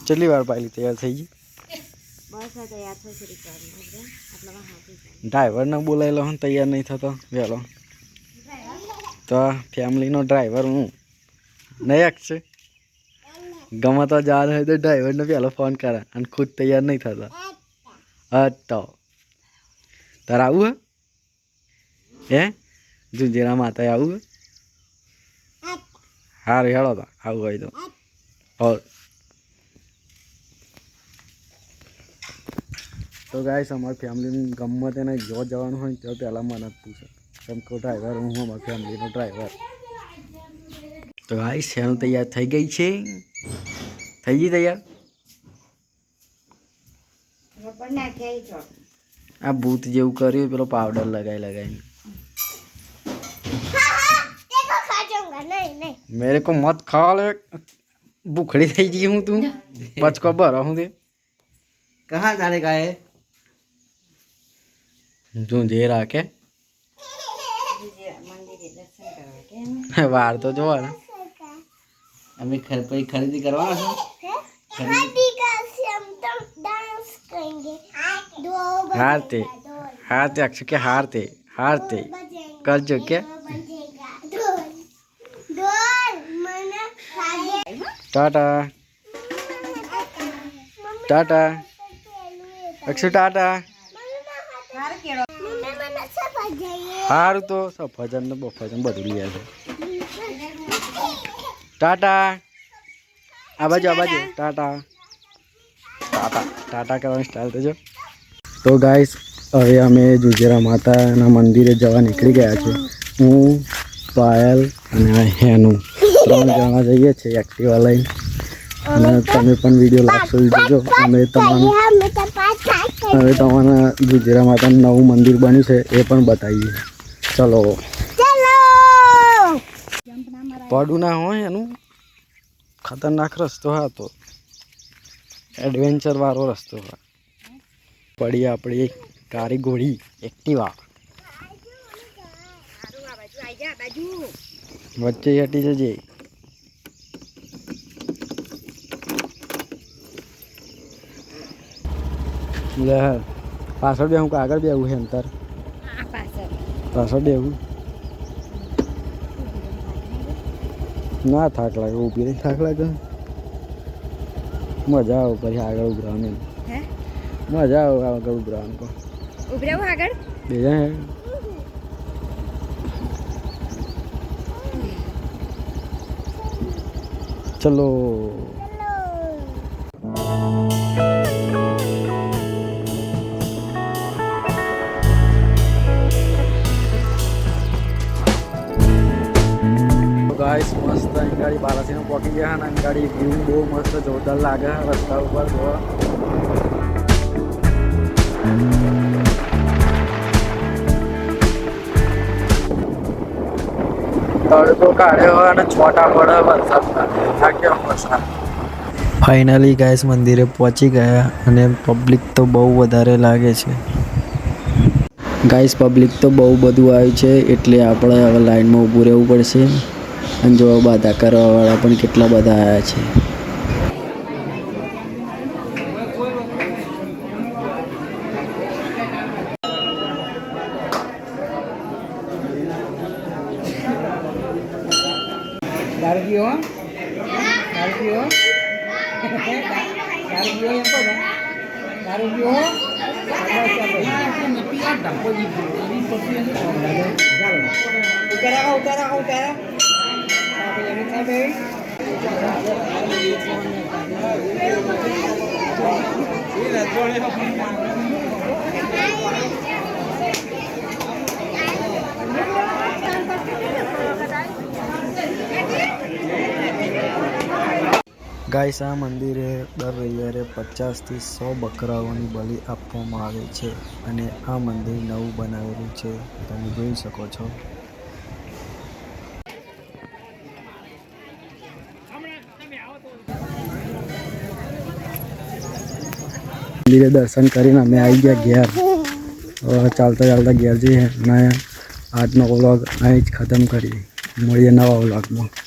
કેટલી વાર પાયલી તૈયાર થઈ ગઈ? બસ આ તૈયાર થઈ છે આટલા હાથી ડ્રાઈવરને બોલાયેલો હું તૈયાર નહીં થતો વહેલો તો ફેમિલીનો ડ્રાઈવર હું નહીં છે ગમે તો જવાનું હોય તો ડ્રાઈવરને પહેલો ફોન કરે અને ખુદ તૈયાર નહીં થતા તો તારે આવું હે જુંજેરા માતા આવું હારું હેળો તો આવું હોય તો ગાઈસ અમારી ફેમિલીનું ગમે તેને જો જવાનું હોય તો પહેલાં મને જ પૂછે કેમ કે ડ્રાઈવર હું અમારી ફેમિલીનો ડ્રાઈવર તો ગાઈસ એનું તૈયાર થઈ ગઈ છે થઈ ગઈ તૈયાર આ ભૂત જેવું કર્યું પેલો પાવડર લગાવીને मेरे को मत खा ले भूखड़ी થઈ ગઈ હું તું બચકો ભરો હું તે कहाँ जाने का है जो जे राके वार तो जो है हमें खरीदी करवाना है खरीदी का हम तो डांस करेंगे हारते अक्षय के हारते कर जो के टाटा टाटा अक्षय टाटा हारू तो सफरजन ने बफरजन बदली है टाटा आ बाजू टाटा टाटा टाटा करवानी स्टाइल तो जो तो गाइस હવે અમે જુજેરા માતાના મંદિરે જવા નીકળી ગયા છે હું પાયલ અને હેનું 3 જણા જઈએ છીએ એક્ટિવા લઈને અને તમે પણ વિડીયો લાગશો જોજો અમે તમને જુજેરા માતાનું નવું મંદિર બન્યું છે એ પણ બતાવીએ ચલો પડું ના હોય એનું ખતરનાક રસ્તો હા તો એડવેન્ચર વાળો રસ્તો હા પડી આપણી કારી ઘોડી એક્ટિવા વચ્ચે હટી જજે લે પાછળ બે હું આગળ બે આવું છે અંતર પાછળ બે આવું ના થાક લાગે ઊભી રહી થાક લાગે મજા આવે પછી આગળ ઉભરાવાની મજા આવે આગળ ઉભરાવાનું તો ઉભરાવું આગળ બે જાય चलो गाइस मस्त गाड़ी बालासी में पहुंची गया है गाड़ी व्यू बहुत मस्त जोरदार लागे है रास्ता ऊपर जो तड़को काढ़े हो અને છોટા પડે વરસાદ આ કેવો વરસાદ ફાઇનલી ગાઈસ મંદિરે પહોંચી ગયા અને પબ્લિક તો બહુ વધારે લાગે છે ગાઈસ પબ્લિક તો બહુ બધું આવ્યું છે એટલે આપણે હવે લાઈનમાં ઊભું રહેવું પડશે અને જો બાધા કરવાવાળા પણ કેટલા બધા આવ્યા છે Dargio yang utara. ગાઈસ આ મંદિરે દર રવિવારે 50 થી 100 બકરાઓની બલિ આપવામાં આવે છે અને આ મંદિર નવું બનાવેલું છે તમે જોઈ શકો છો મંદિરે દર્શન કરીને અમે આવી ગયા ઘેર ચાલતા ઘેર જઈએ અને આજનો વ્લોગ અહીં જ ખતમ કરીએ મળીએ નવા વ્લોગમાં